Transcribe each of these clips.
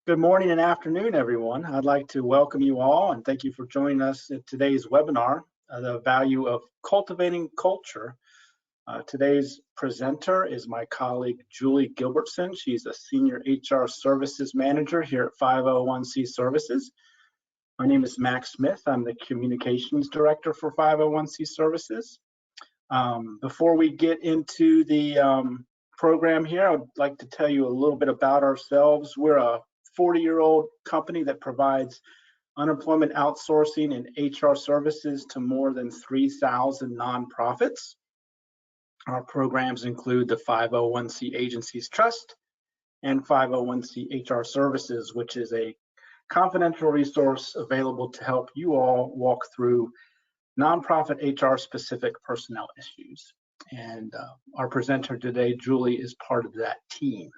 Good morning and afternoon, everyone. I'd like to welcome you all and thank you for joining us at today's webinar, The Value of Cultivating Culture. Today's presenter is my colleague, Julie Gilbertson. She's a Senior HR Services Manager here at 501c Services. My name is Max Smith. I'm the Communications Director for 501c Services. Before we get into the program here, I would like to tell you a little bit about ourselves. We're a 40-year-old company that provides unemployment outsourcing and HR services to more than 3,000 nonprofits. Our programs include the 501c Agencies Trust and 501c HR Services, which is a confidential resource available to help you all walk through nonprofit HR specific personnel issues. And our presenter today, Julie, is part of that team.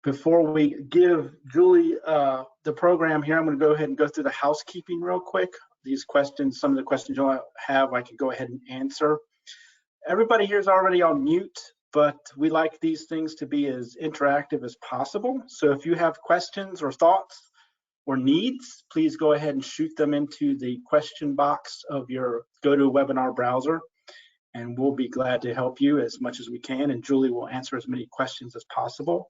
Before we give Julie the program here, I'm going to go ahead and go through the housekeeping real quick. These questions, some of the questions you'll have, I can go ahead and answer. Everybody here is already on mute, but we like these things to be as interactive as possible. So if you have questions or thoughts or needs, please go ahead and shoot them into the question box of your GoToWebinar browser, and we'll be glad to help you as much as we can, and Julie will answer as many questions as possible.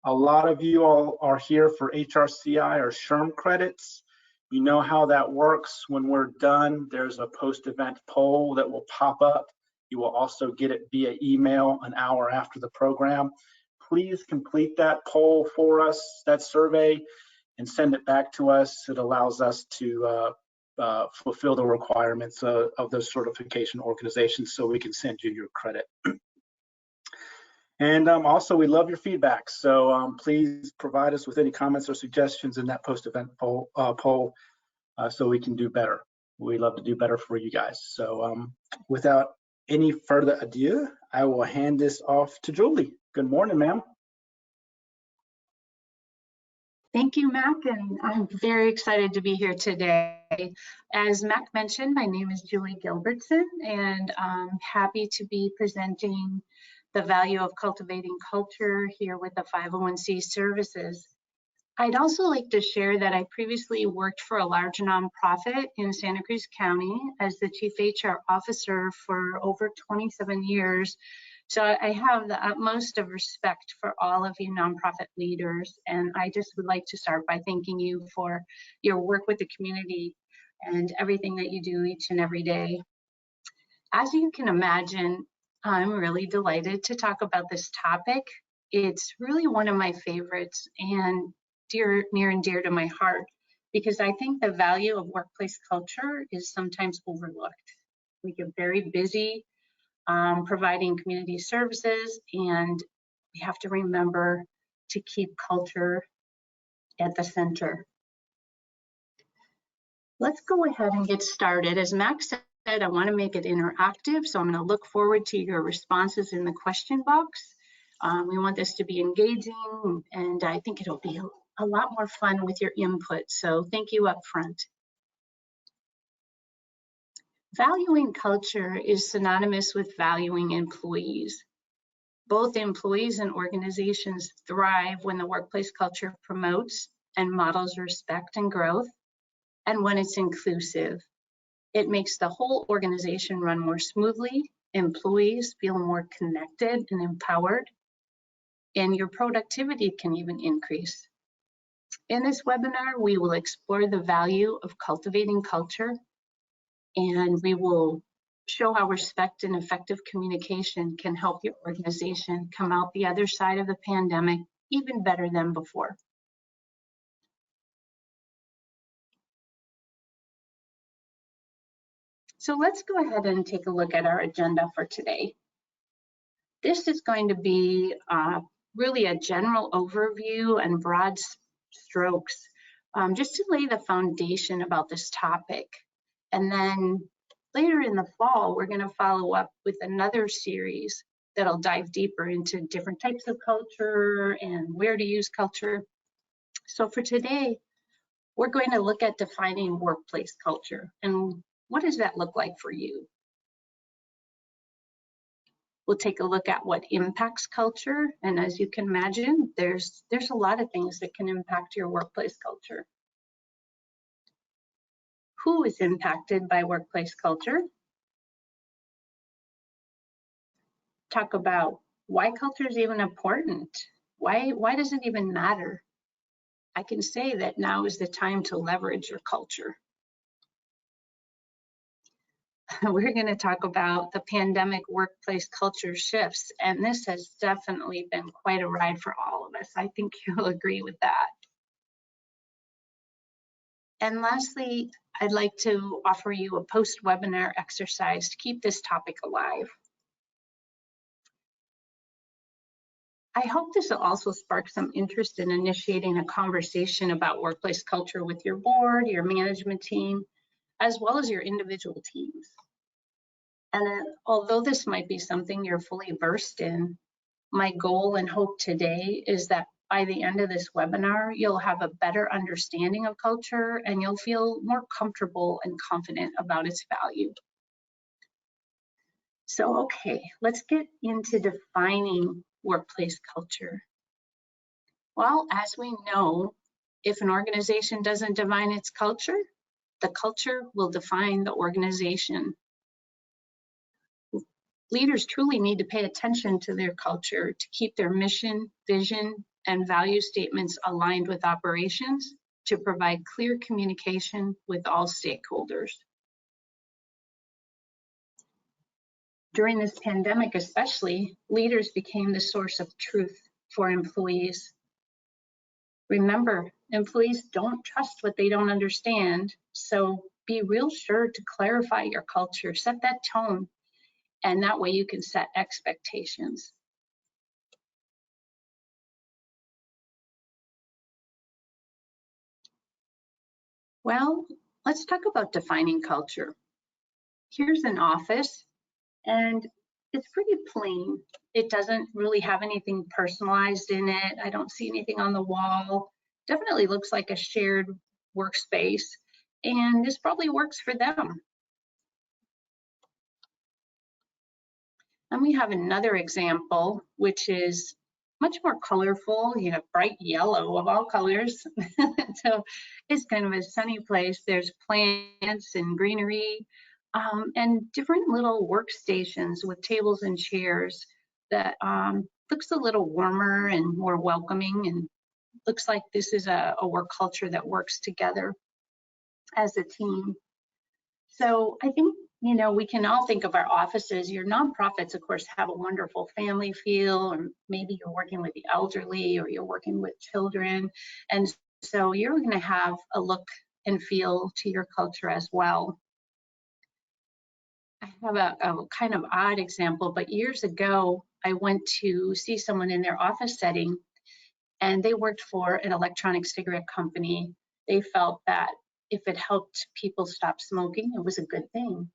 A lot of you all are here for HRCI or SHRM credits. You know how that works. When we're done, there's a post-event poll that will pop up. You will also get it via email an hour after the program. Please complete that poll for us, that survey, and send it back to us. It allows us to fulfill the requirements of those certification organizations so we can send you your credit. And also, we love your feedback. So please provide us with any comments or suggestions in that post-event poll so we can do better. We love to do better for you guys. So without any further ado, I will hand this off to Julie. Good morning, ma'am. Thank you, Mac, and I'm very excited to be here today. As Mac mentioned, my name is Julie Gilbertson, and I'm happy to be presenting the value of cultivating culture here with the 501c Services. I'd also like to share that I previously worked for a large nonprofit in Santa Cruz County as the Chief HR Officer for over 27 years. So I have the utmost of respect for all of you nonprofit leaders, and I just would like to start by thanking you for your work with the community and everything that you do each and every day. As you can imagine, I'm really delighted to talk about this topic. It's really one of my favorites and near and dear to my heart, because I think the value of workplace culture is sometimes overlooked. We get very busy providing community services, and we have to remember to keep culture at the center. Let's go ahead and get started. As Max said, I want to make it interactive, so I'm going to look forward to your responses in the question box. We want this to be engaging, and I think it'll be a lot more fun with your input, so thank you up front. Valuing culture is synonymous with valuing employees. Both employees and organizations thrive when the workplace culture promotes and models respect and growth, and when it's inclusive. It makes the whole organization run more smoothly, employees feel more connected and empowered, and your productivity can even increase. In this webinar, we will explore the value of cultivating culture, and we will show how respect and effective communication can help your organization come out the other side of the pandemic even better than before. So let's go ahead and take a look at our agenda for today. This is going to be really a general overview and broad strokes, just to lay the foundation about this topic. And then later in the fall, we're going to follow up with another series that'll dive deeper into different types of culture and where to use culture. So for today, we're going to look at defining workplace culture, and what does that look like for you? We'll take a look at what impacts culture. And as you can imagine, there's a lot of things that can impact your workplace culture. Who is impacted by workplace culture? Talk about why culture is even important. Why does it even matter? I can say that now is the time to leverage your culture. We're going to talk about the pandemic workplace culture shifts, and this has definitely been quite a ride for all of us. I think you'll agree with that. And lastly, I'd like to offer you a post-webinar exercise to keep this topic alive. I hope this will also spark some interest in initiating a conversation about workplace culture with your board, your management team, as well as your individual teams. And although this might be something you're fully versed in, my goal and hope today is that by the end of this webinar, you'll have a better understanding of culture and you'll feel more comfortable and confident about its value. So, okay, let's get into defining workplace culture. Well, as we know, if an organization doesn't define its culture, the culture will define the organization. Leaders truly need to pay attention to their culture to keep their mission, vision, and value statements aligned with operations to provide clear communication with all stakeholders. During this pandemic especially, leaders became the source of truth for employees. Remember, employees don't trust what they don't understand, so be real sure to clarify your culture, set that tone, and that way you can set expectations. Well, let's talk about defining culture. Here's an office, and it's pretty plain. It doesn't really have anything personalized in it. I don't see anything on the wall. Definitely looks like a shared workspace, and this probably works for them. And we have another example, which is much more colorful, bright yellow of all colors. So it's kind of a sunny place. There's plants and greenery and different little workstations with tables and chairs that looks a little warmer and more welcoming, and looks like this is a work culture that works together as a team. So I think, we can all think of our offices. Your nonprofits, of course, have a wonderful family feel, or maybe you're working with the elderly or you're working with children. And so you're going to have a look and feel to your culture as well. I have a kind of odd example, but years ago, I went to see someone in their office setting, and they worked for an electronic cigarette company. They felt that if it helped people stop smoking, it was a good thing.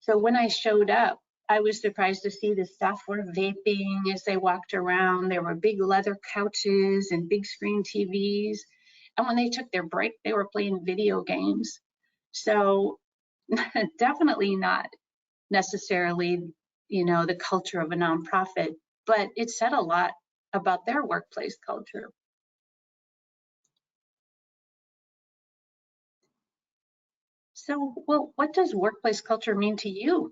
So when I showed up, I was surprised to see the staff were vaping as they walked around. There were big leather couches and big screen TVs. And when they took their break, they were playing video games. So definitely not necessarily, the culture of a nonprofit, but it said a lot about their workplace culture. So, well, what does workplace culture mean to you?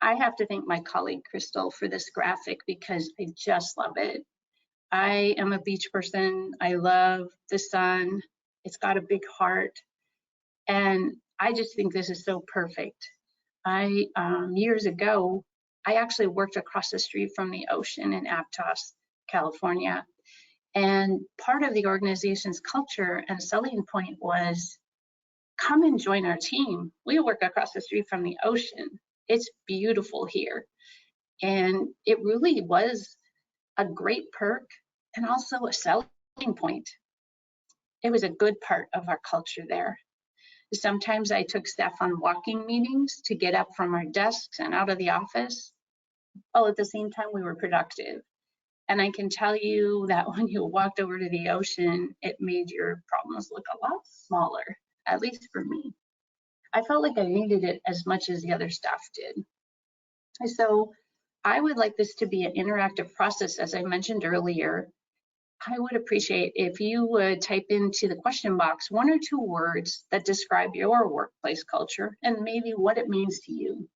I have to thank my colleague, Crystal, for this graphic because I just love it. I am a beach person. I love the sun. It's got a big heart. And I just think this is so perfect. Years ago, I actually worked across the street from the ocean in Aptos, California. And part of the organization's culture and selling point was, come and join our team. We work across the street from the ocean. It's beautiful here. And it really was a great perk and also a selling point. It was a good part of our culture there. Sometimes I took staff on walking meetings to get up from our desks and out of the office, while at the same time we were productive. And I can tell you that when you walked over to the ocean, it made your problems look a lot smaller, at least for me. I felt like I needed it as much as the other staff did. So I would like this to be an interactive process, as I mentioned earlier. I would appreciate if you would type into the question box 1 or 2 words that describe your workplace culture and maybe what it means to you.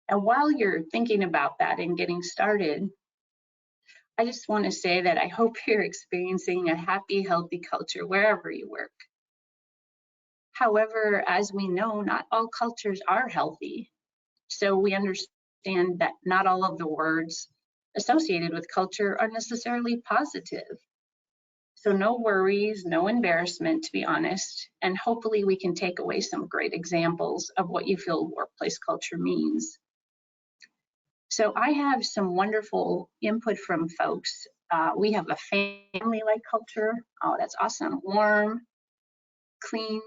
And while you're thinking about that and getting started, I just want to say that I hope you're experiencing a happy, healthy culture wherever you work. However, as we know, not all cultures are healthy. So we understand that not all of the words associated with culture are necessarily positive. So no worries, no embarrassment, to be honest, and hopefully we can take away some great examples of what you feel workplace culture means. So I have some wonderful input from folks. We have a family-like culture. Oh, that's awesome. Warm, clean,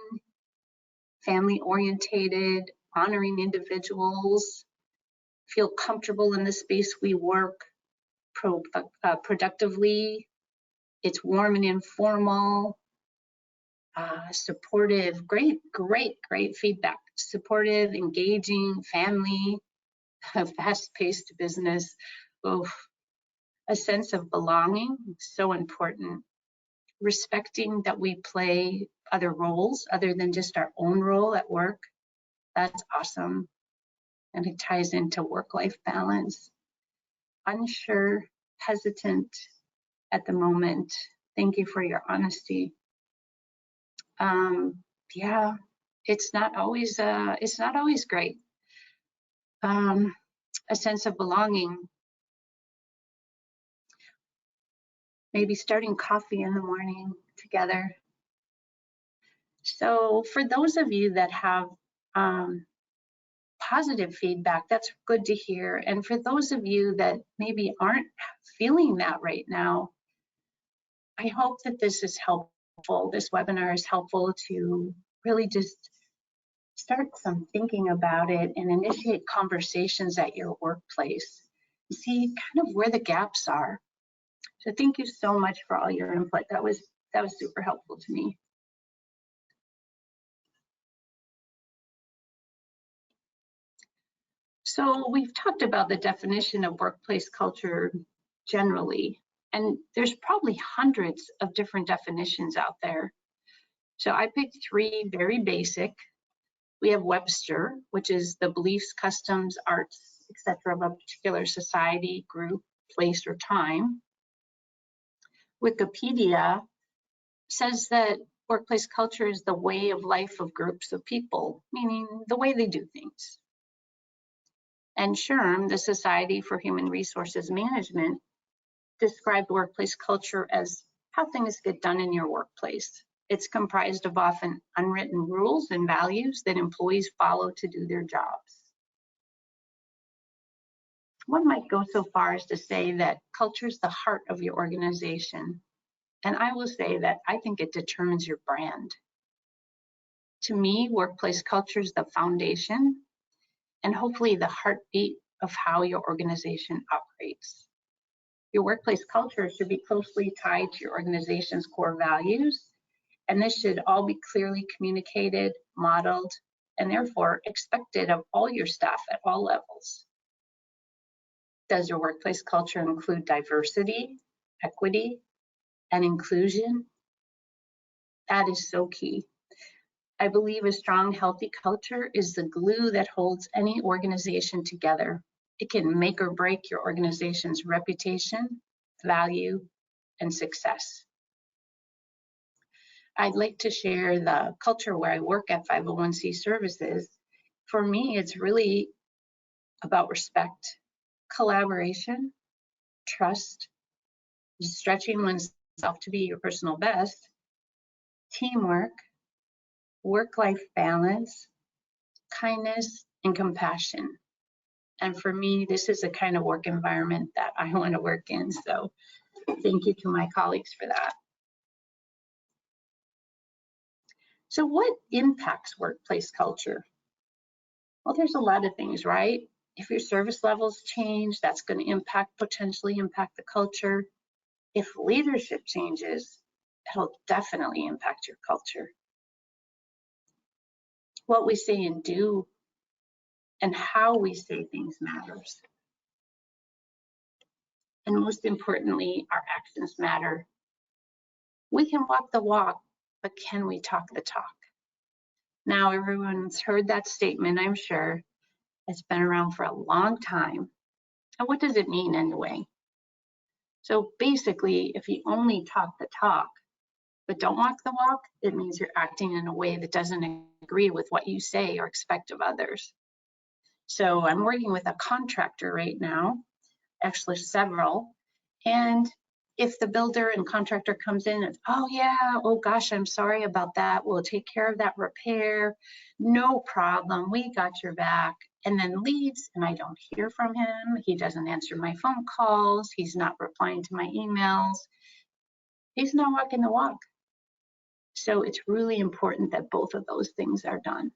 family-orientated, honoring individuals, feel comfortable in the space we work, productively. It's warm and informal, supportive, great feedback. Supportive, engaging, family, fast-paced business. Oh, a sense of belonging, so important. Respecting that we play other roles other than just our own role at work. That's awesome. And it ties into work-life balance. Unsure, hesitant at the moment. Thank you for your honesty. Yeah, it's not always great. A sense of belonging. Maybe starting coffee in the morning together. So for those of you that have positive feedback, that's good to hear. And for those of you that maybe aren't feeling that right now, I hope that this is helpful. This webinar is helpful to really just start some thinking about it and initiate conversations at your workplace. See kind of where the gaps are. So thank you so much for all your input. That was super helpful to me. So we've talked about the definition of workplace culture generally, and there's probably hundreds of different definitions out there. So I picked 3 very basic. We have Webster, which is the beliefs, customs, arts, etc. of a particular society, group, place, or time. Wikipedia says that workplace culture is the way of life of groups of people, meaning the way they do things. And SHRM, the Society for Human Resources Management, described workplace culture as how things get done in your workplace. It's comprised of often unwritten rules and values that employees follow to do their jobs. One might go so far as to say that culture is the heart of your organization. And I will say that I think it determines your brand. To me, workplace culture is the foundation and hopefully the heartbeat of how your organization operates. Your workplace culture should be closely tied to your organization's core values, and this should all be clearly communicated, modeled, and therefore expected of all your staff at all levels. Does your workplace culture include diversity, equity, and inclusion? That is so key. I believe a strong, healthy culture is the glue that holds any organization together. It can make or break your organization's reputation, value, and success. I'd like to share the culture where I work at 501c Services. For me, it's really about respect, collaboration, trust, stretching oneself to be your personal best, teamwork, work-life balance, kindness, and compassion. And for me, this is the kind of work environment that I want to work in. So thank you to my colleagues for that. So what impacts workplace culture? Well, there's a lot of things, right? If your service levels change, that's going to potentially impact the culture. If leadership changes, it'll definitely impact your culture. What we say and do and how we say things matters. And most importantly, our actions matter. We can walk the walk, but can we talk the talk? Now, everyone's heard that statement, I'm sure. It's been around for a long time. And what does it mean anyway? So basically, if you only talk the talk, but don't walk the walk, it means you're acting in a way that doesn't agree with what you say or expect of others. So I'm working with a contractor right now, actually several, and if the builder and contractor comes in and, oh yeah, oh gosh, I'm sorry about that, we'll take care of that repair, no problem, we got your back, and then leaves and I don't hear from him, he doesn't answer my phone calls, he's not replying to my emails, he's not walking the walk. So it's really important that both of those things are done.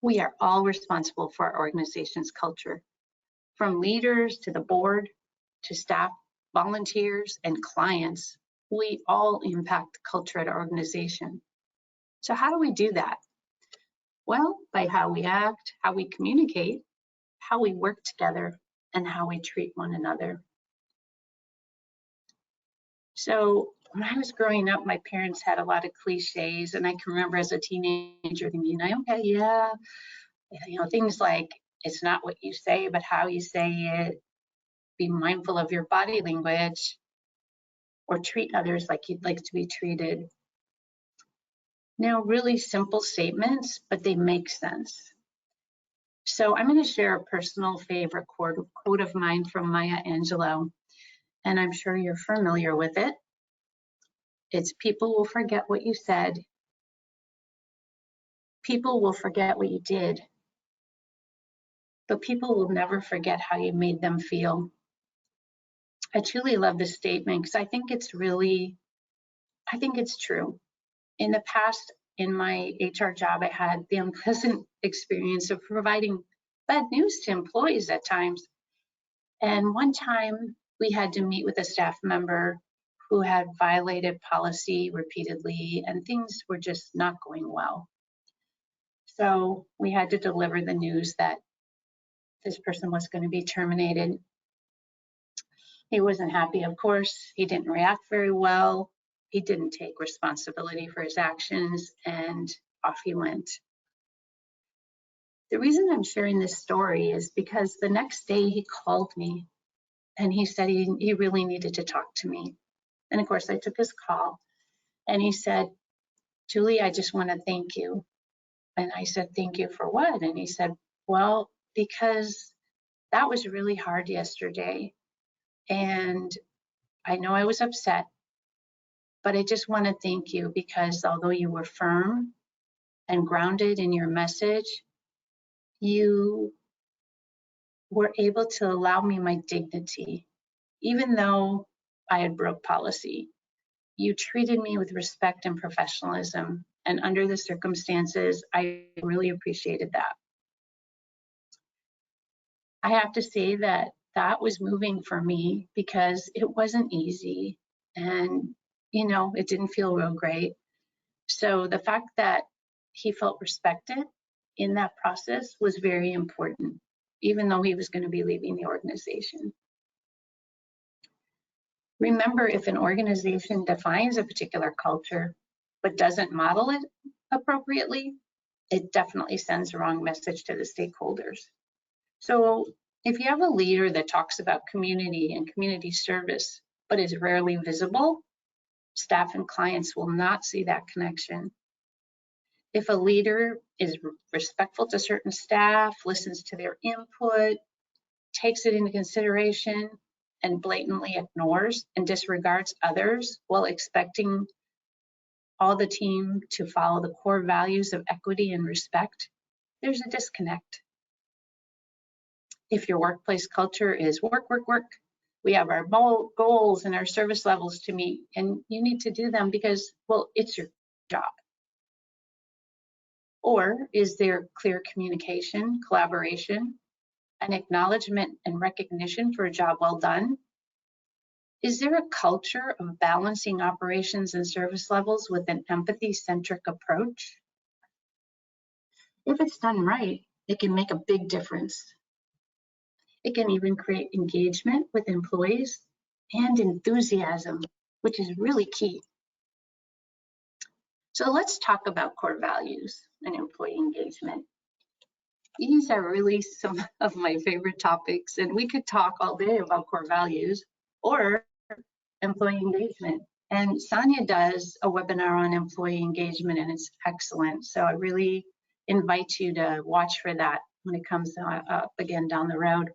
We are all responsible for our organization's culture, from leaders to the board, to staff, volunteers, and clients. We all impact the culture at our organization. So how do we do that? Well, by how we act, how we communicate, how we work together, and how we treat one another. So when I was growing up, my parents had a lot of cliches, and I can remember as a teenager thinking, okay, yeah, things like, it's not what you say, but how you say it, be mindful of your body language, or treat others like you'd like to be treated. Now, really simple statements, but they make sense. So I'm going to share a personal favorite quote of mine from Maya Angelou, and I'm sure you're familiar with it. It's, people will forget what you said. People will forget what you did. But people will never forget how you made them feel. I truly love this statement because I think it's true. In the past, in my HR job, I had the unpleasant experience of providing bad news to employees at times. And one time we had to meet with a staff member who had violated policy repeatedly, and things were just not going well. So we had to deliver the news that this person was going to be terminated. He wasn't happy, of course. He didn't react very well. He didn't take responsibility for his actions, and off he went. The reason I'm sharing this story is because the next day he called me and he said he really needed to talk to me. And of course, I took his call and he said, Julie, I just want to thank you. And I said, thank you for what? And he said, well, because that was really hard yesterday. And I know I was upset, but I just want to thank you because although you were firm and grounded in your message, you were able to allow me my dignity, even though I had broke policy. You treated me with respect and professionalism, and under the circumstances, I really appreciated that. I have to say that that was moving for me because it wasn't easy, and it didn't feel real great. So the fact that he felt respected in that process was very important, even though he was going to be leaving the organization. Remember, if an organization defines a particular culture but doesn't model it appropriately, it definitely sends the wrong message to the stakeholders. So if you have a leader that talks about community and community service but is rarely visible, staff and clients will not see that connection. If a leader is respectful to certain staff, listens to their input, takes it into consideration, and blatantly ignores and disregards others while expecting all the team to follow the core values of equity and respect, there's a disconnect. If your workplace culture is work, work, work, we have our goals and our service levels to meet, and you need to do them because, well, it's your job. Or is there clear communication, collaboration, an acknowledgement and recognition for a job well done? Is there a culture of balancing operations and service levels with an empathy-centric approach? If it's done right, it can make a big difference. It can even create engagement with employees and enthusiasm, which is really key. So let's talk about core values and employee engagement. These are really some of my favorite topics, and we could talk all day about core values or employee engagement. And Sonia does a webinar on employee engagement, and it's excellent. So I really invite you to watch for that when it comes up again down the road.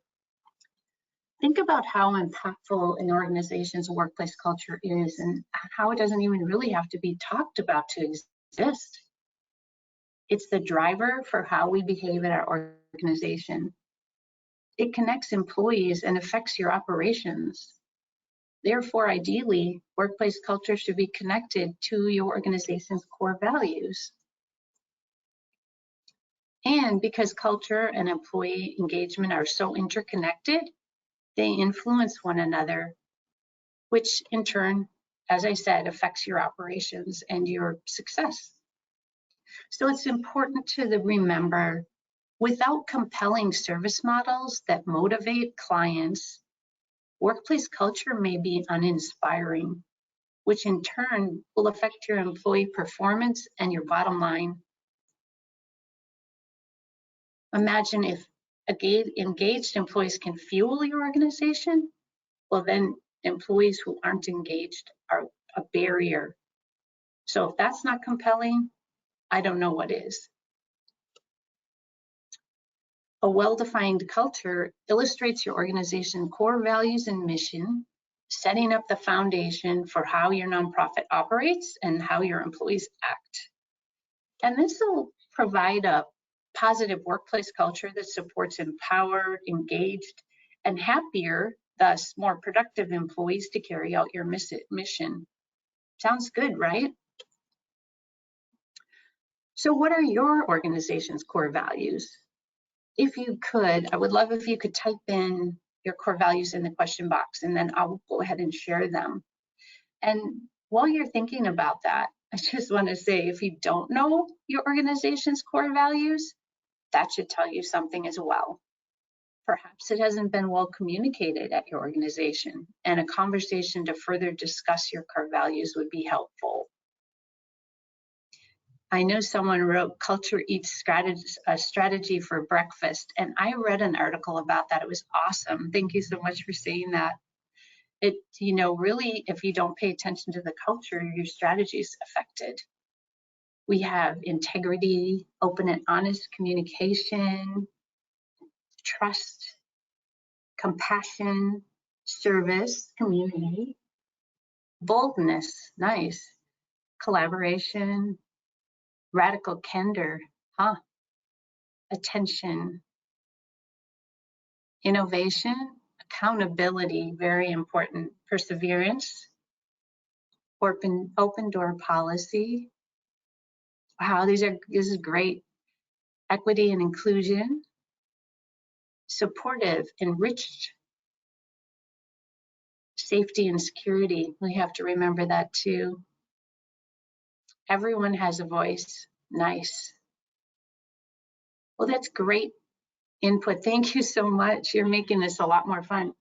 Think about how impactful an organization's workplace culture is and how it doesn't even really have to be talked about to exist. It's the driver for how we behave at our organization. It connects employees and affects your operations. Therefore, ideally, workplace culture should be connected to your organization's core values. And because culture and employee engagement are so interconnected, they influence one another, which in turn, as I said, affects your operations and your success. So it's important to remember, without compelling service models that motivate clients, workplace culture may be uninspiring, which in turn will affect your employee performance and your bottom line. Imagine if engaged employees can fuel your organization, well then employees who aren't engaged are a barrier. So if that's not compelling, I don't know what is. A well-defined culture illustrates your organization's core values and mission, setting up the foundation for how your nonprofit operates and how your employees act. And this will provide a positive workplace culture that supports empowered, engaged, and happier, thus more productive employees to carry out your mission. Sounds good, right? So what are your organization's core values? If you could, I would love if you could type in your core values in the question box, and then I'll go ahead and share them. And while you're thinking about that, I just want to say, if you don't know your organization's core values, that should tell you something as well. Perhaps it hasn't been well communicated at your organization, and a conversation to further discuss your core values would be helpful. I know someone wrote Culture Eats a Strategy for Breakfast, and I read an article about that. It was awesome. Thank you so much for saying that. It, really, if you don't pay attention to the culture, your strategy is affected. We have integrity, open and honest communication, trust, compassion, service, community, boldness, nice, collaboration, radical candor, attention, innovation, accountability, very important, perseverance, open door policy. Wow, this is great. Equity and inclusion, supportive, enriched, safety and security. We have to remember that too. Everyone has a voice. Nice. Well, that's great input. Thank you so much. You're making this a lot more fun.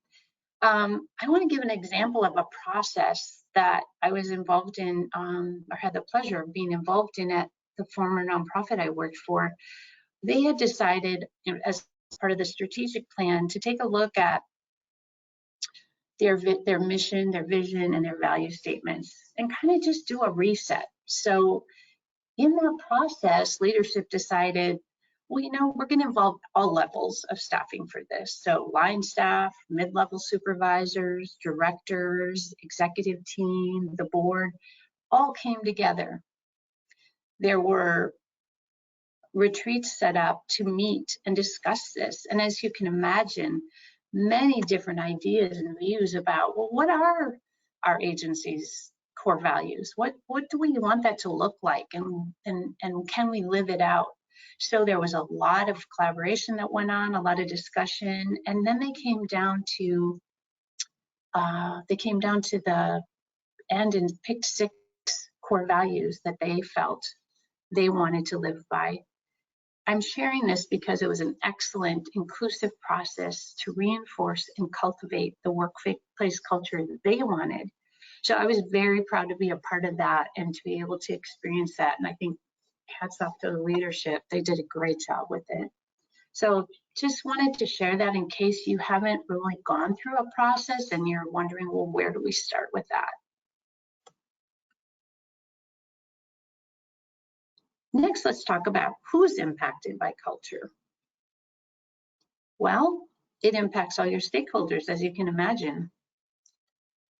I want to give an example of a process that I was involved in, or had the pleasure of being involved in at the former nonprofit I worked for. They had decided, as part of the strategic plan, to take a look at their mission, their vision, and their value statements, and kind of just do a reset. So in that process, leadership decided, well, we're going to involve all levels of staffing for this. So line staff, mid-level supervisors, directors, executive team, the board, all came together. There were retreats set up to meet and discuss this. And as you can imagine, many different ideas and views about, well, what are our agency's core values? What do we want that to look like? And can we live it out? So there was a lot of collaboration that went on, a lot of discussion, and then they came down to the end and picked 6 core values that they felt they wanted to live by. I'm sharing this because it was an excellent, inclusive process to reinforce and cultivate the workplace culture that they wanted. So I was very proud to be a part of that and to be able to experience that. And I think hats off to the leadership. They did a great job with it. So just wanted to share that in case you haven't really gone through a process and you're wondering, well, where do we start with that? Next, let's talk about who's impacted by culture. Well, it impacts all your stakeholders, as you can imagine.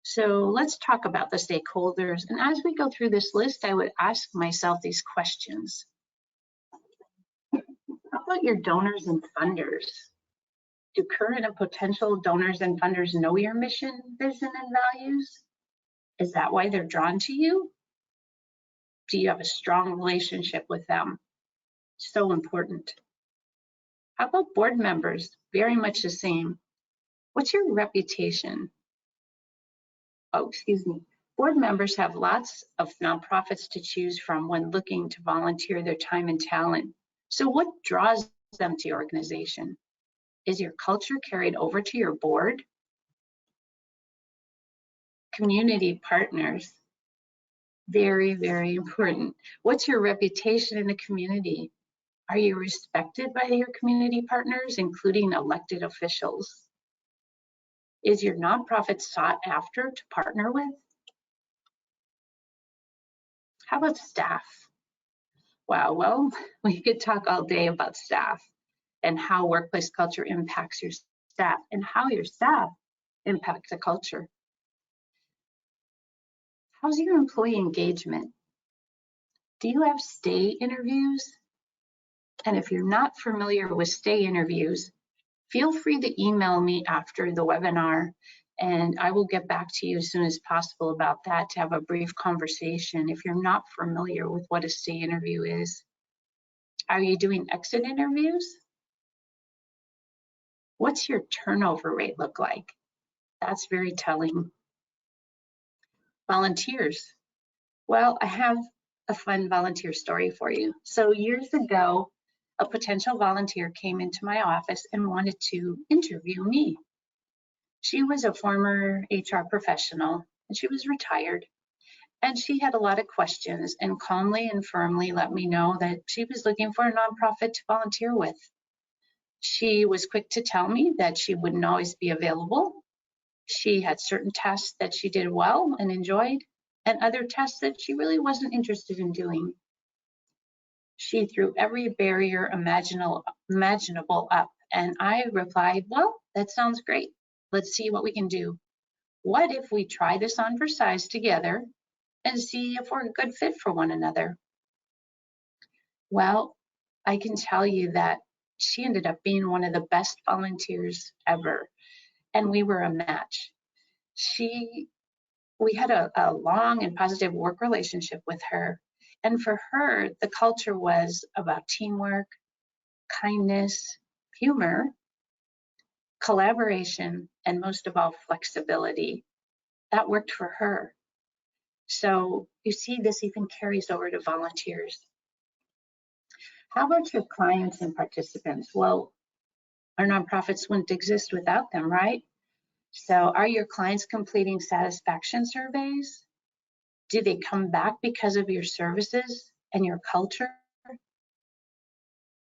So let's talk about the stakeholders. And as we go through this list, I would ask myself these questions. How about your donors and funders? Do current and potential donors and funders know your mission, vision, and values? Is that why they're drawn to you? Do you have a strong relationship with them? So important. How about board members? Very much the same. What's your reputation? Oh, excuse me. Board members have lots of nonprofits to choose from when looking to volunteer their time and talent. So what draws them to your organization? Is your culture carried over to your board? Community partners. Very, very important. What's your reputation in the community? Are you respected by your community partners, including elected officials? Is your nonprofit sought after to partner with? How about staff? Wow, well, we could talk all day about staff and how workplace culture impacts your staff and how your staff impacts the culture. How's your employee engagement? Do you have stay interviews? And if you're not familiar with stay interviews, feel free to email me after the webinar and I will get back to you as soon as possible about that to have a brief conversation if you're not familiar with what a stay interview is. Are you doing exit interviews? What's your turnover rate look like? That's very telling. Volunteers. Well, I have a fun volunteer story for you. So years ago, a potential volunteer came into my office and wanted to interview me. She was a former HR professional and she was retired. And she had a lot of questions and calmly and firmly let me know that she was looking for a nonprofit to volunteer with. She was quick to tell me that she wouldn't always be available. She had certain tasks that she did well and enjoyed, and other tasks that she really wasn't interested in doing. She threw every barrier imaginable up, and I replied, well, that sounds great. Let's see what we can do. What if we try this on for size together and see if we're a good fit for one another? Well, I can tell you that she ended up being one of the best volunteers ever, and we were a match. We had a long and positive work relationship with her, and for her, the culture was about teamwork, kindness, humor, collaboration, and most of all, flexibility. That worked for her. So you see, this even carries over to volunteers. How about your clients and participants? Well, our nonprofits wouldn't exist without them, right? So are your clients completing satisfaction surveys? Do they come back because of your services and your culture?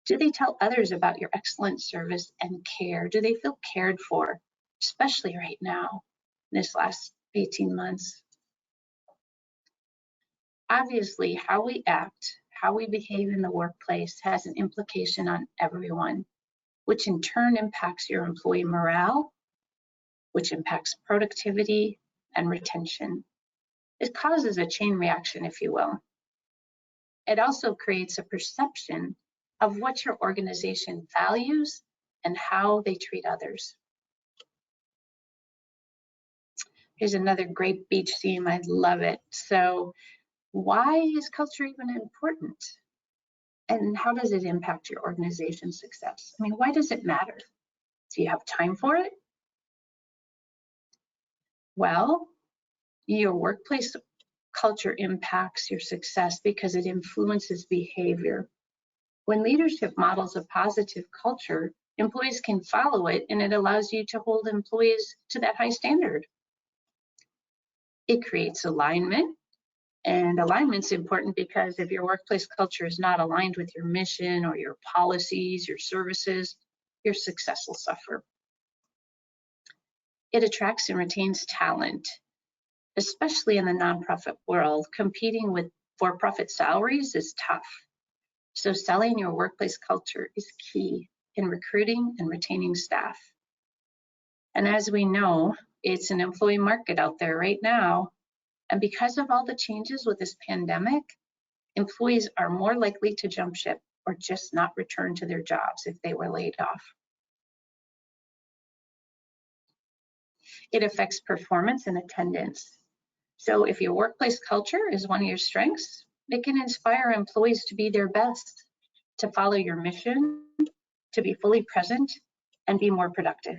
Do they tell others about your excellent service and care? Do they feel cared for, especially right now, this last 18 months? Obviously, how we act, how we behave in the workplace has an implication on everyone, which in turn impacts your employee morale, which impacts productivity and retention. It causes a chain reaction, if you will. It also creates a perception of what your organization values and how they treat others. Here's another great beach theme. I love it. So why is culture even important? And how does it impact your organization's success? I mean, why does it matter? Do you have time for it? Well, your workplace culture impacts your success because it influences behavior. When leadership models a positive culture, employees can follow it, and it allows you to hold employees to that high standard. It creates alignment, and alignment's important because if your workplace culture is not aligned with your mission or your policies, your services, your success will suffer. It attracts and retains talent, especially in the nonprofit world. Competing with for-profit salaries is tough. So selling your workplace culture is key in recruiting and retaining staff. And as we know, it's an employee market out there right now. And because of all the changes with this pandemic, employees are more likely to jump ship or just not return to their jobs if they were laid off. It affects performance and attendance. So if your workplace culture is one of your strengths, it can inspire employees to be their best, to follow your mission, to be fully present, and be more productive.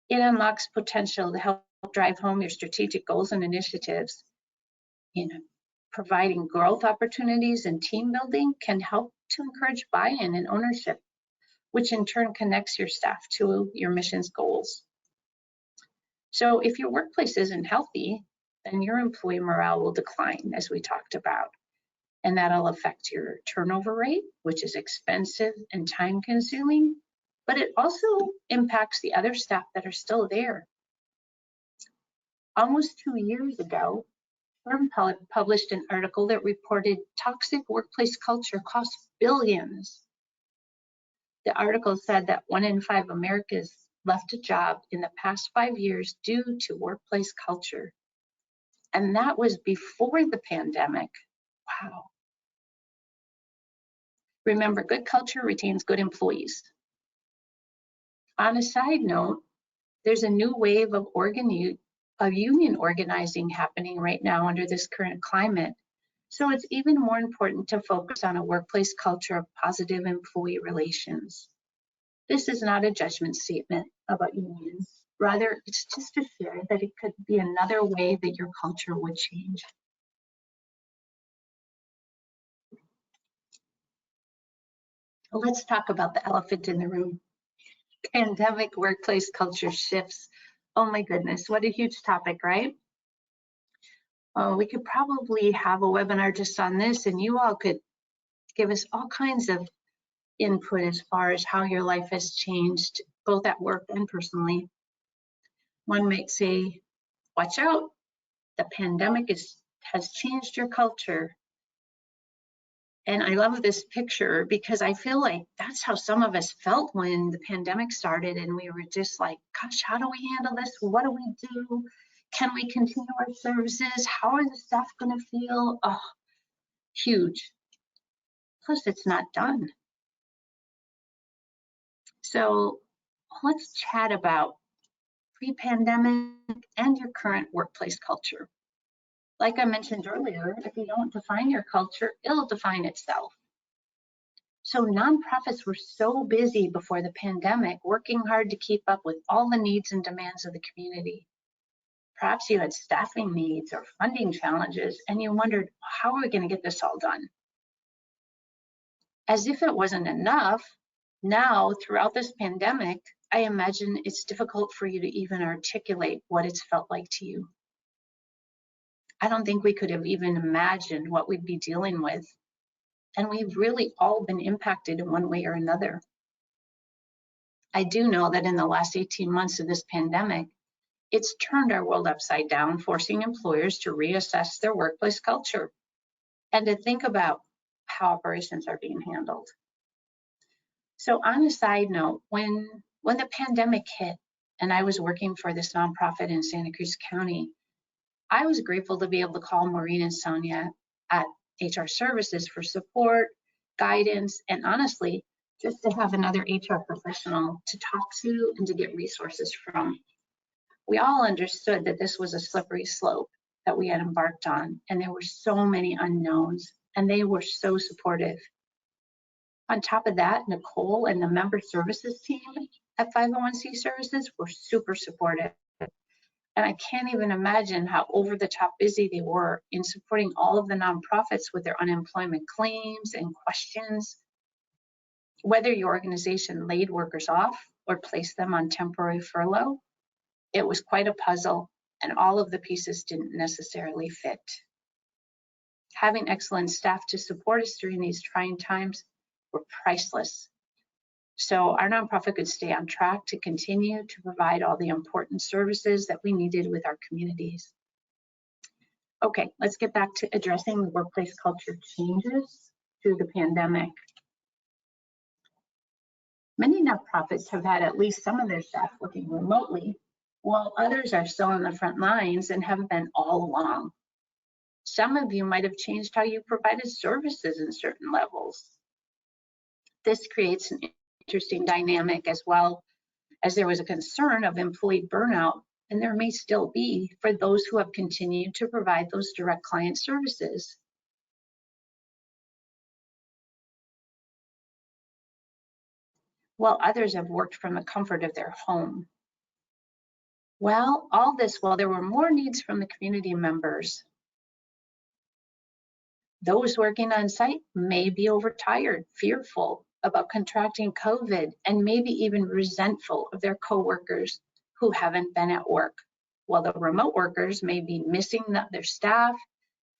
It unlocks potential to help drive home your strategic goals and initiatives. Providing growth opportunities and team building can help to encourage buy-in and ownership, which in turn connects your staff to your mission's goals. So if your workplace isn't healthy, then your employee morale will decline, as we talked about. And that'll affect your turnover rate, which is expensive and time-consuming, but it also impacts the other staff that are still there. Almost 2 years ago, Firm published an article that reported toxic workplace culture costs billions. The article said that 1 in 5 Americans left a job in the past 5 years due to workplace culture. And that was before the pandemic. Wow. Remember, good culture retains good employees. On a side note, there's a new wave of union organizing happening right now under this current climate. So it's even more important to focus on a workplace culture of positive employee relations. This is not a judgment statement about unions. Rather, it's just to share that it could be another way that your culture would change. Let's talk about the elephant in the room. Pandemic workplace culture shifts. Oh my goodness, what a huge topic, right? We could probably have a webinar just on this, and you all could give us all kinds of input as far as how your life has changed, both at work and personally. One might say, watch out, the pandemic has changed your culture. And I love this picture because I feel like that's how some of us felt when the pandemic started, and we were just like, gosh, how do we handle this? What do we do? Can we continue our services? How are the staff going to feel? Oh, huge. Plus, it's not done. So let's chat about pre-pandemic and your current workplace culture. Like I mentioned earlier, if you don't define your culture, it'll define itself. So nonprofits were so busy before the pandemic, working hard to keep up with all the needs and demands of the community. Perhaps you had staffing needs or funding challenges, and you wondered, how are we going to get this all done? As if it wasn't enough, now throughout this pandemic, I imagine it's difficult for you to even articulate what it's felt like to you. I don't think we could have even imagined what we'd be dealing with. And we've really all been impacted in one way or another. I do know that in the last 18 months of this pandemic, it's turned our world upside down, forcing employers to reassess their workplace culture and to think about how operations are being handled. So on a side note, when the pandemic hit and I was working for this nonprofit in Santa Cruz County, I was grateful to be able to call Maureen and Sonia at HR Services for support, guidance, and honestly, just to have another HR professional to talk to and to get resources from. We all understood that this was a slippery slope that we had embarked on, and there were so many unknowns, and they were so supportive. On top of that, Nicole and the member services team at 501c Services were super supportive. And I can't even imagine how over the top busy they were in supporting all of the nonprofits with their unemployment claims and questions. Whether your organization laid workers off or placed them on temporary furlough, it was quite a puzzle, and all of the pieces didn't necessarily fit. Having excellent staff to support us during these trying times were priceless. So our nonprofit could stay on track to continue to provide all the important services that we needed with our communities. Okay, let's get back to addressing the workplace culture changes through the pandemic. Many nonprofits have had at least some of their staff working remotely, while others are still on the front lines and have been all along. Some of you might have changed how you provided services in certain levels. This creates an interesting dynamic, as well as there was a concern of employee burnout, and there may still be for those who have continued to provide those direct client services. While others have worked from the comfort of their home. Well, all this while there were more needs from the community members. Those working on site may be overtired, fearful about contracting COVID, and maybe even resentful of their coworkers who haven't been at work, while the remote workers may be missing their staff,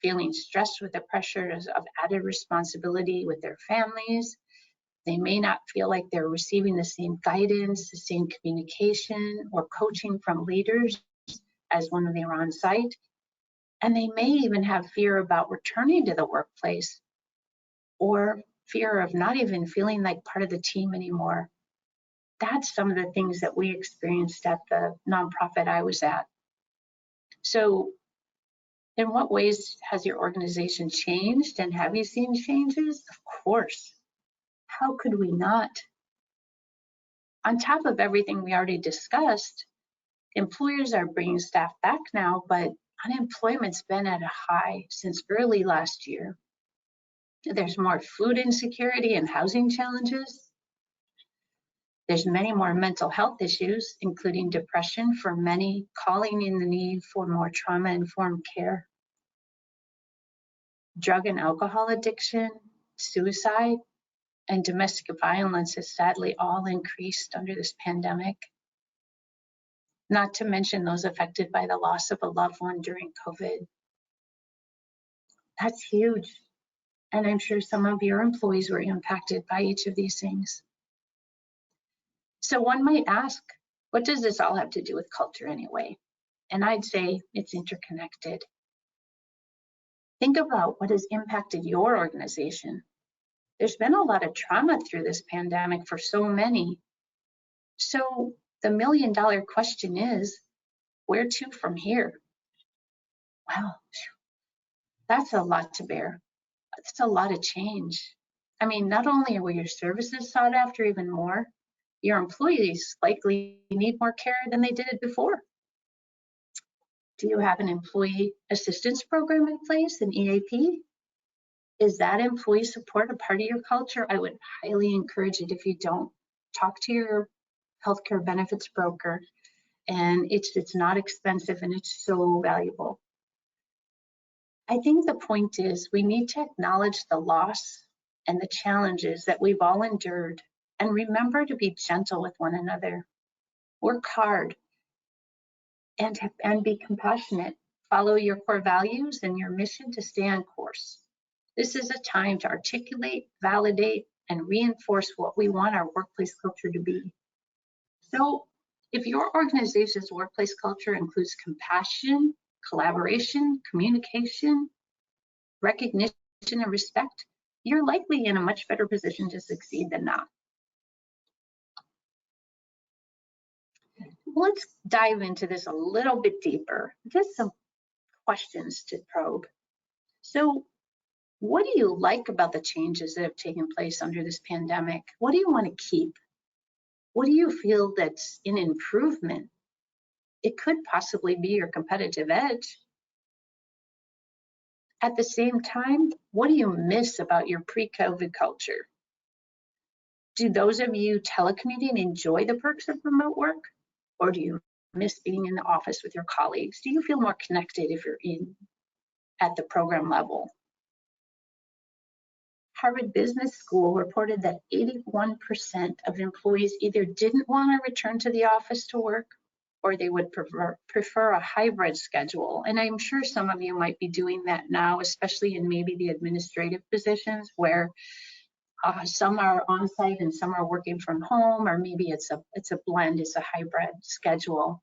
feeling stressed with the pressures of added responsibility with their families. They may not feel like they're receiving the same guidance, the same communication or coaching from leaders as when they were on site. And they may even have fear about returning to the workplace, or fear of not even feeling like part of the team anymore. That's some of the things that we experienced at the nonprofit I was at. So in what ways has your organization changed, and have you seen changes? Of course. How could we not? On top of everything we already discussed, employers are bringing staff back now, but unemployment's been at a high since early last year. There's more food insecurity and housing challenges. There's many more mental health issues, including depression for many, calling in the need for more trauma-informed care. Drug and alcohol addiction, suicide, and domestic violence has sadly all increased under this pandemic. Not to mention those affected by the loss of a loved one during COVID. That's huge. And I'm sure some of your employees were impacted by each of these things. So one might ask, what does this all have to do with culture anyway? And I'd say it's interconnected. Think about what has impacted your organization. There's been a lot of trauma through this pandemic for so many. So the million-dollar question is, where to from here? Wow, that's a lot to bear. That's a lot of change. I mean, not only were your services sought after even more, your employees likely need more care than they did before. Do you have an employee assistance program in place, an EAP? Is that employee support a part of your culture? I would highly encourage it. If you don't, talk to your healthcare benefits broker. And it's not expensive, and it's so valuable. I think the point is we need to acknowledge the loss and the challenges that we've all endured, and remember to be gentle with one another. Work hard and be compassionate. Follow your core values and your mission to stay on course. This is a time to articulate, validate, and reinforce what we want our workplace culture to be. So if your organization's workplace culture includes compassion, collaboration, communication, recognition, and respect, you're likely in a much better position to succeed than not. Let's dive into this a little bit deeper. Just some questions to probe. So what do you like about the changes that have taken place under this pandemic? What do you want to keep? What do you feel that's an improvement? It could possibly be your competitive edge. At the same time, what do you miss about your pre-COVID culture? Do those of you telecommuting enjoy the perks of remote work? Or do you miss being in the office with your colleagues? Do you feel more connected if you're at the program level? Harvard Business School reported that 81% of employees either didn't want to return to the office to work, or they would prefer a hybrid schedule. And I'm sure some of you might be doing that now, especially in maybe the administrative positions where some are on site and some are working from home, or maybe it's a blend, it's a hybrid schedule.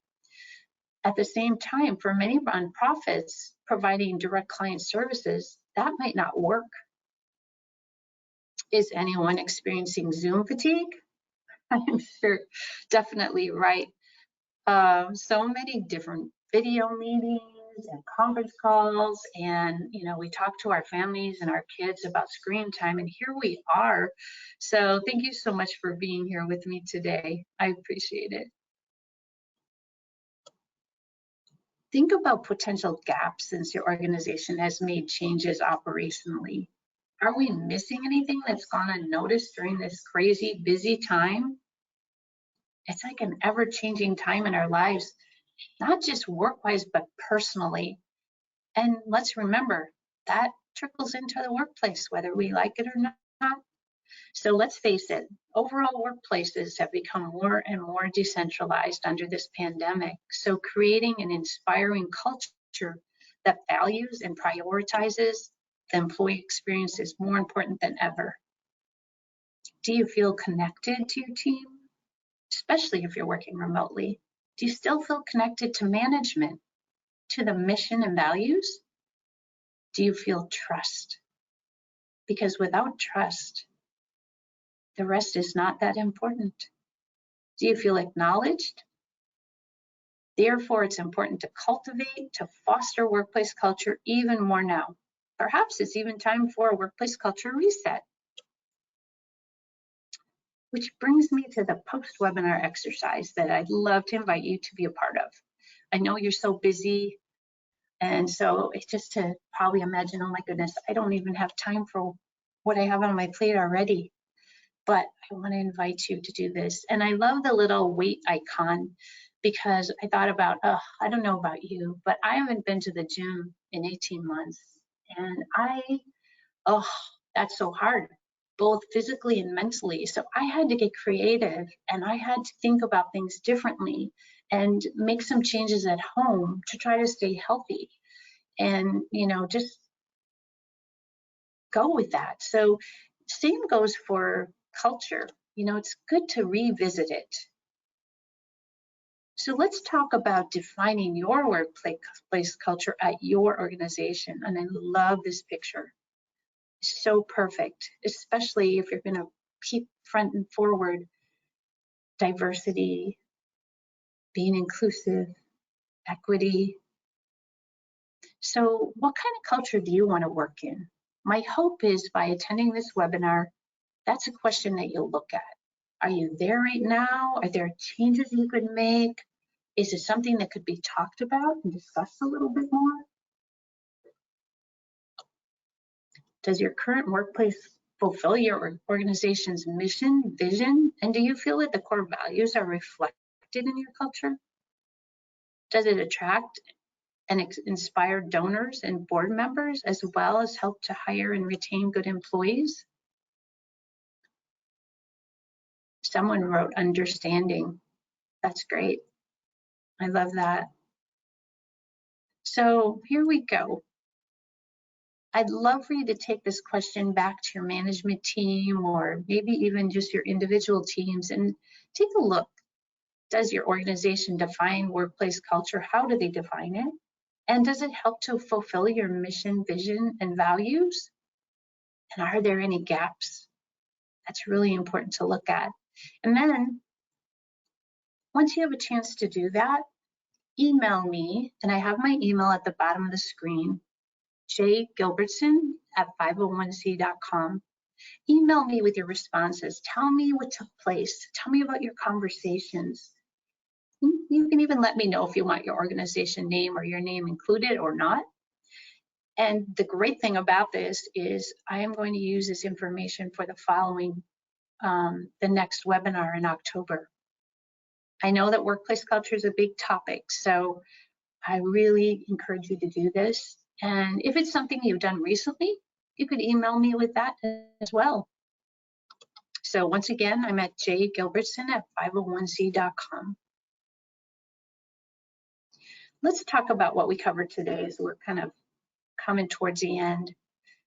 At the same time, for many nonprofits providing direct client services, that might not work. Is anyone experiencing Zoom fatigue? I'm sure, definitely, right? So many different video meetings and conference calls, and we talk to our families and our kids about screen time, and here we are. So thank you so much for being here with me today. I appreciate it. Think about potential gaps since your organization has made changes operationally. Are we missing anything that's gone unnoticed during this crazy busy time? It's like an ever-changing time in our lives, not just work-wise, but personally. And let's remember, that trickles into the workplace, whether we like it or not. So let's face it, overall workplaces have become more and more decentralized under this pandemic. So creating an inspiring culture that values and prioritizes the employee experience is more important than ever. Do you feel connected to your team? Especially if you're working remotely. Do you still feel connected to management, to the mission and values? Do you feel trust? Because without trust, the rest is not that important. Do you feel acknowledged? Therefore, it's important to cultivate, to foster workplace culture even more now. Perhaps it's even time for a workplace culture reset. Which brings me to the post-webinar exercise that I'd love to invite you to be a part of. I know you're so busy, and so it's just to probably imagine, oh my goodness, I don't even have time for what I have on my plate already. But I want to invite you to do this. And I love the little weight icon because I thought about, I don't know about you, but I haven't been to the gym in 18 months. And that's so hard, both physically and mentally. So I had to get creative and I had to think about things differently and make some changes at home to try to stay healthy and, just go with that. So same goes for culture. It's good to revisit it. So let's talk about defining your workplace culture at your organization. And I love this picture. It's so perfect, especially if you're going to keep front and forward diversity, being inclusive, equity. So what kind of culture do you want to work in? My hope is by attending this webinar, that's a question that you'll look at. Are you there right now? Are there changes you could make? Is it something that could be talked about and discussed a little bit more? Does your current workplace fulfill your organization's mission, vision, and do you feel that the core values are reflected in your culture? Does it attract and inspire donors and board members, as well as help to hire and retain good employees? Someone wrote understanding. That's great. I love that. So here we go. I'd love for you to take this question back to your management team or maybe even just your individual teams and take a look. Does your organization define workplace culture? How do they define it? And does it help to fulfill your mission, vision, and values? And are there any gaps? That's really important to look at. And then once you have a chance to do that, email me, and I have my email at the bottom of the screen, jgilbertson@501c.com. Email me with your responses. Tell me what took place. Tell me about your conversations. You can even let me know if you want your organization name or your name included or not. And the great thing about this is I am going to use this information for the following, the next webinar in October. I know that workplace culture is a big topic, so I really encourage you to do this. And if it's something you've done recently, you could email me with that as well. So once again, I'm at jgilbertson@501c.com. Let's talk about what we covered today as we're kind of coming towards the end.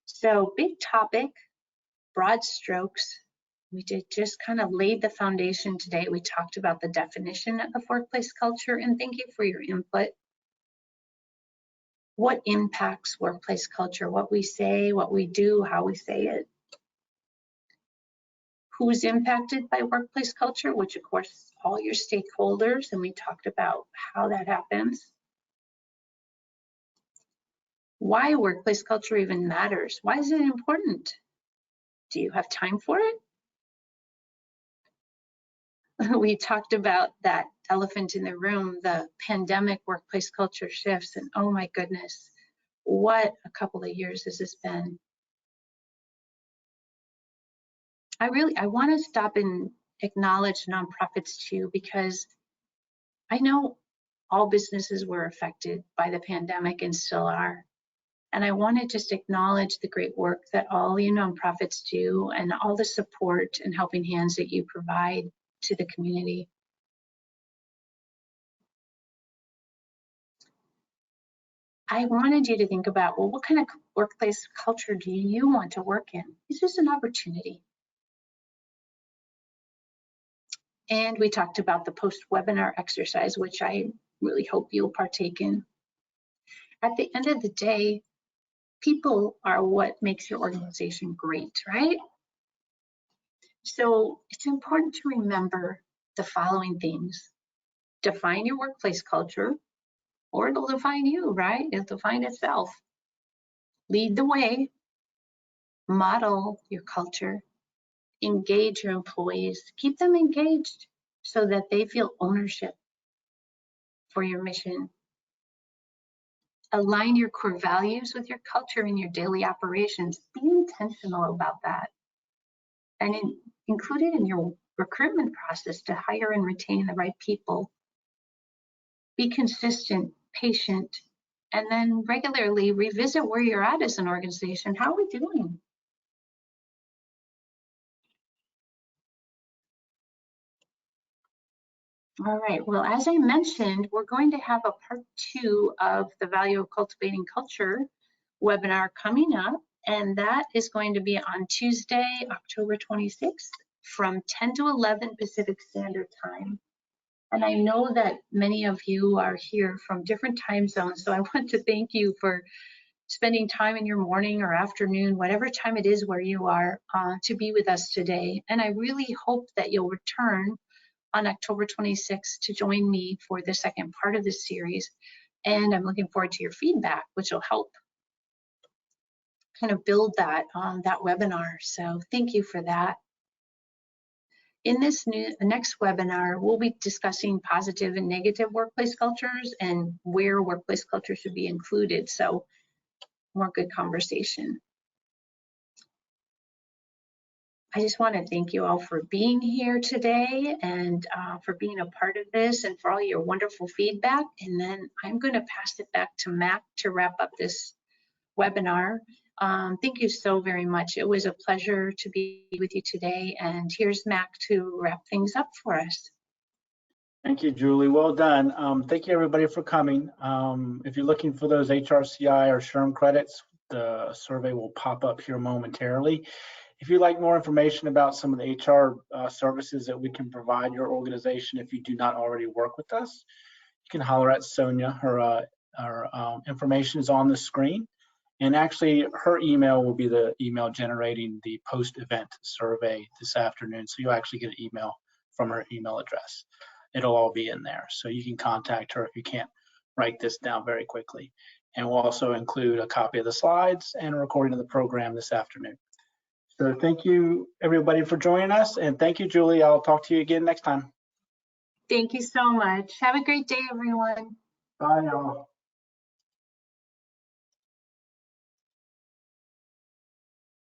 So big topic, broad strokes. We did just kind of laid the foundation today. We talked about the definition of workplace culture, and thank you for your input. What impacts workplace culture? What we say, what we do, how we say it. Who's impacted by workplace culture, which of course, all your stakeholders, and we talked about how that happens. Why workplace culture even matters. Why is it important? Do you have time for it? We talked about that elephant in the room, the pandemic workplace culture shifts, and oh my goodness, what a couple of years has this been. I want to stop and acknowledge nonprofits too, because I know all businesses were affected by the pandemic and still are. And I want to just acknowledge the great work that all you nonprofits do and all the support and helping hands that you provide to the community. I wanted you to think about, well, what kind of workplace culture do you want to work in? Is this an opportunity? And we talked about the post-webinar exercise, which I really hope you'll partake in. At the end of the day, people are what makes your organization great, right? So it's important to remember the following things. Define your workplace culture, or it'll define you, right? It'll define itself. Lead the way, model your culture, engage your employees, keep them engaged so that they feel ownership for your mission. Align your core values with your culture in your daily operations. Be intentional about that. And include it in your recruitment process to hire and retain the right people. Be consistent, patient, and then regularly revisit where you're at as an organization. How are we doing? All right, well, as I mentioned, we're going to have a part 2 of the Value of Cultivating Culture webinar coming up, and that is going to be on Tuesday, October 26th from 10 to 11 Pacific Standard Time. And I know that many of you are here from different time zones, so I want to thank you for spending time in your morning or afternoon, whatever time it is where you are, to be with us today. And I really hope that you'll return on October 26th to join me for the second part of this series. And I'm looking forward to your feedback, which will help kind of build that webinar. So thank you for that. In this next webinar, we'll be discussing positive and negative workplace cultures and where workplace culture should be included. So more good conversation. I just want to thank you all for being here today and for being a part of this and for all your wonderful feedback. And then I'm going to pass it back to Mac to wrap up this webinar. Thank you so very much. It was a pleasure to be with you today. And here's Mac to wrap things up for us. Thank you, Julie. Well done. Thank you, everybody, for coming. If you're looking for those HRCI or SHRM credits, the survey will pop up here momentarily. If you'd like more information about some of the HR services that we can provide your organization, if you do not already work with us, you can holler at Sonia. Her information is on the screen. And actually, her email will be the email generating the post-event survey this afternoon. So you'll actually get an email from her email address. It'll all be in there. So you can contact her if you can't write this down very quickly. And we'll also include a copy of the slides and a recording of the program this afternoon. So thank you, everybody, for joining us. And thank you, Julie. I'll talk to you again next time. Thank you so much. Have a great day, everyone. Bye, y'all.